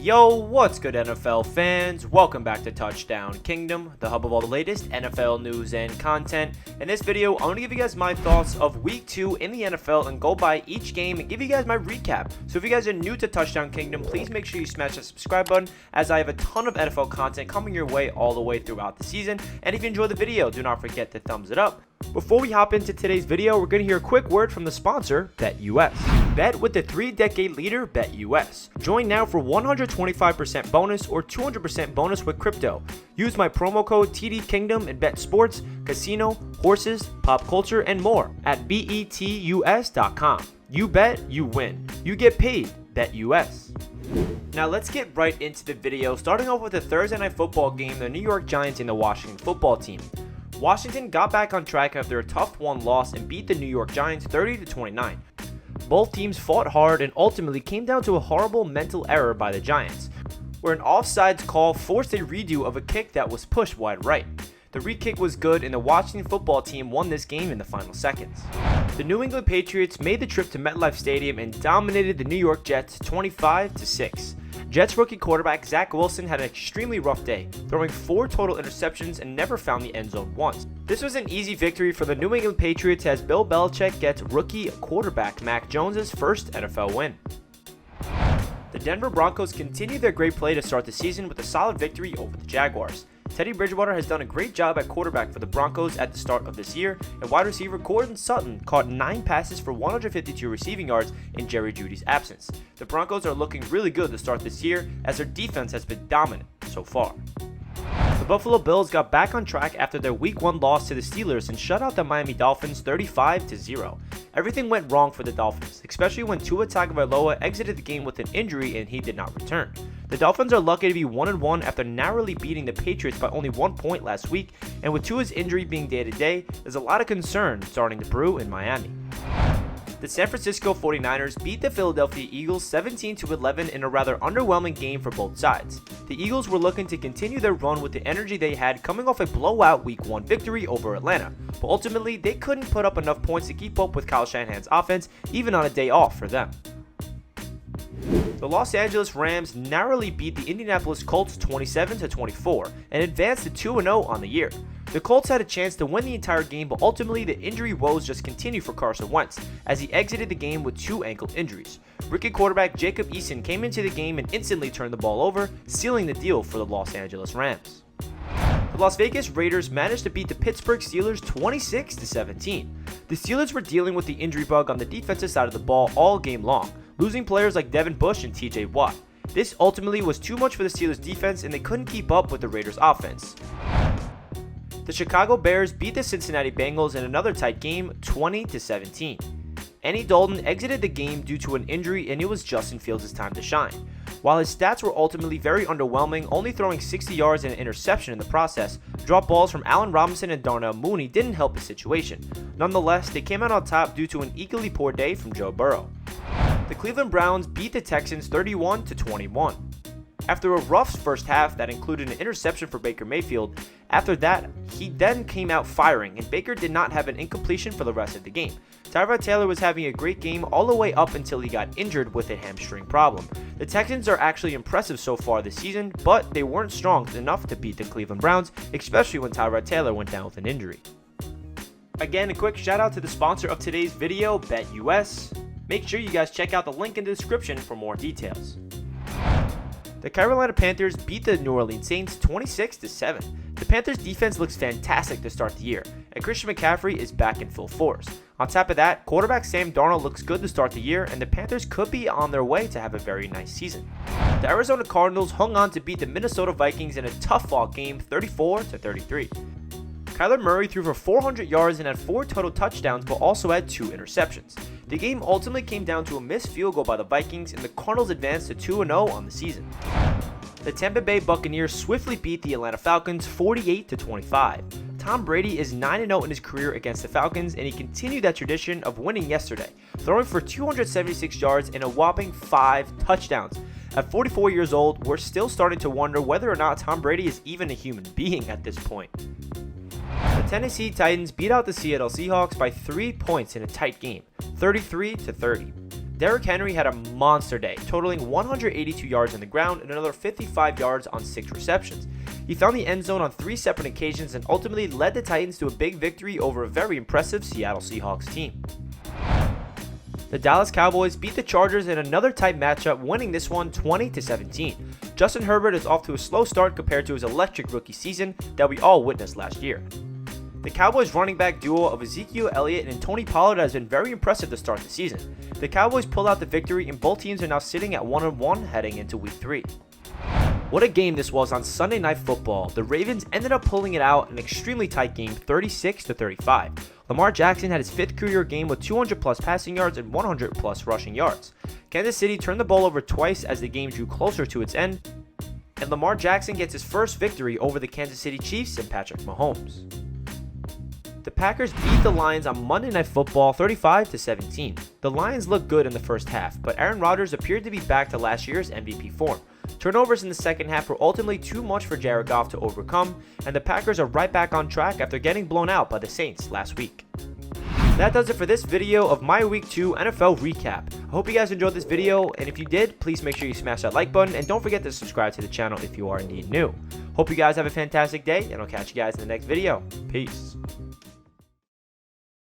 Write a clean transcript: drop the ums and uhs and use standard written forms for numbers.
Yo, what's good NFL fans? Welcome back to Touchdown Kingdom, the hub of all the latest NFL news and content. In this video, I'm going to give you guys my thoughts of week 2 in the NFL and go by each game and give you guys my recap. So if you guys are new to Touchdown Kingdom, please make sure you smash that subscribe button as I have a ton of NFL content coming your way all the way throughout the season. And if you enjoyed the video, do not forget to thumbs it up. Before we hop into today's video, we're going to hear a quick word from the sponsor, BetUS. Bet with the 3-decade leader, BetUS. Join now for 125% bonus or 200% bonus with crypto. Use my promo code TDKingdom and bet sports, casino, horses, pop culture, and more at betus.com. You bet, you win. You get paid, BetUS. Now let's get right into the video, starting off with the Thursday Night Football game, the New York Giants and the Washington Football Team. Washington got back on track after a tough 1 loss and beat the New York Giants 30-29. Both teams fought hard and ultimately came down to a horrible mental error by the Giants, where an offsides call forced a redo of a kick that was pushed wide right. The re-kick was good and the Washington Football Team won this game in the final seconds. The New England Patriots made the trip to MetLife Stadium and dominated the New York Jets 25-6. Jets rookie quarterback Zach Wilson had an extremely rough day, throwing 4 total interceptions and never found the end zone once. This was an easy victory for the New England Patriots as Bill Belichick gets rookie quarterback Mac Jones' first NFL win. The Denver Broncos continued their great play to start the season with a solid victory over the Jaguars. Teddy Bridgewater has done a great job at quarterback for the Broncos at the start of this year, and wide receiver Courtland Sutton caught 9 passes for 152 receiving yards in Jerry Jeudy's absence. The Broncos are looking really good to start this year as their defense has been dominant so far. The Buffalo Bills got back on track after their Week 1 loss to the Steelers and shut out the Miami Dolphins 35-0. Everything went wrong for the Dolphins, especially when Tua Tagovailoa exited the game with an injury and he did not return. The Dolphins are lucky to be 1-1 after narrowly beating the Patriots by only 1 point last week, and with Tua's injury being day-to-day, there's a lot of concern starting to brew in Miami. The San Francisco 49ers beat the Philadelphia Eagles 17-11 in a rather underwhelming game for both sides. The Eagles were looking to continue their run with the energy they had coming off a blowout Week 1 victory over Atlanta, but ultimately they couldn't put up enough points to keep up with Kyle Shanahan's offense even on a day off for them. The Los Angeles Rams narrowly beat the Indianapolis Colts 27-24 and advanced to 2-0 on the year. The Colts had a chance to win the entire game, but ultimately the injury woes just continued for Carson Wentz as he exited the game with 2 ankle injuries. Rookie quarterback Jacob Eason came into the game and instantly turned the ball over, sealing the deal for the Los Angeles Rams. The Las Vegas Raiders managed to beat the Pittsburgh Steelers 26-17. The Steelers were dealing with the injury bug on the defensive side of the ball all game long, losing players like Devin Bush and TJ Watt. This ultimately was too much for the Steelers defense and they couldn't keep up with the Raiders offense. The Chicago Bears beat the Cincinnati Bengals in another tight game 20-17. Andy Dalton exited the game due to an injury and it was Justin Fields' time to shine. While his stats were ultimately very underwhelming, only throwing 60 yards and an interception in the process, drop balls from Allen Robinson and Darnell Mooney didn't help the situation. Nonetheless, they came out on top due to an equally poor day from Joe Burrow. The Cleveland Browns beat the Texans 31-21. After a rough first half that included an interception for Baker Mayfield, after that, he then came out firing and Baker did not have an incompletion for the rest of the game. Tyrod Taylor was having a great game all the way up until he got injured with a hamstring problem. The Texans are actually impressive so far this season, but they weren't strong enough to beat the Cleveland Browns, especially when Tyrod Taylor went down with an injury. Again, a quick shout out to the sponsor of today's video, BetUS. Make sure you guys check out the link in the description for more details. The Carolina Panthers beat the New Orleans Saints 26-7. The Panthers defense looks fantastic to start the year, and Christian McCaffrey is back in full force. On top of that, quarterback Sam Darnold looks good to start the year, and the Panthers could be on their way to have a very nice season. The Arizona Cardinals hung on to beat the Minnesota Vikings in a tough fought game 34-33. Kyler Murray threw for 400 yards and had 4 total touchdowns but also had 2 interceptions. The game ultimately came down to a missed field goal by the Vikings and the Cardinals advanced to 2-0 on the season. The Tampa Bay Buccaneers swiftly beat the Atlanta Falcons 48-25. Tom Brady is 9-0 in his career against the Falcons and he continued that tradition of winning yesterday, throwing for 276 yards and a whopping 5 touchdowns. At 44 years old, we're still starting to wonder whether or not Tom Brady is even a human being at this point. The Tennessee Titans beat out the Seattle Seahawks by 3 points in a tight game, 33-30. Derrick Henry had a monster day, totaling 182 yards on the ground and another 55 yards on 6 receptions. He found the end zone on 3 separate occasions and ultimately led the Titans to a big victory over a very impressive Seattle Seahawks team. The Dallas Cowboys beat the Chargers in another tight matchup, winning this one 20-17. Justin Herbert is off to a slow start compared to his electric rookie season that we all witnessed last year. The Cowboys running back duo of Ezekiel Elliott and Tony Pollard has been very impressive to start the season. The Cowboys pulled out the victory and both teams are now sitting at 1-1 heading into week 3. What a game this was on Sunday Night Football. The Ravens ended up pulling it out, an extremely tight game, 36-35. Lamar Jackson had his 5th career game with 200 plus passing yards and 100 plus rushing yards. Kansas City turned the ball over twice as the game drew closer to its end, and Lamar Jackson gets his first victory over the Kansas City Chiefs and Patrick Mahomes. The Packers beat the Lions on Monday Night Football 35-17. The Lions looked good in the first half, but Aaron Rodgers appeared to be back to last year's MVP form. Turnovers in the second half were ultimately too much for Jared Goff to overcome, and the Packers are right back on track after getting blown out by the Saints last week. That does it for this video of my Week 2 NFL recap. I hope you guys enjoyed this video, and if you did, please make sure you smash that like button, and don't forget to subscribe to the channel if you are indeed new. Hope you guys have a fantastic day, and I'll catch you guys in the next video. Peace.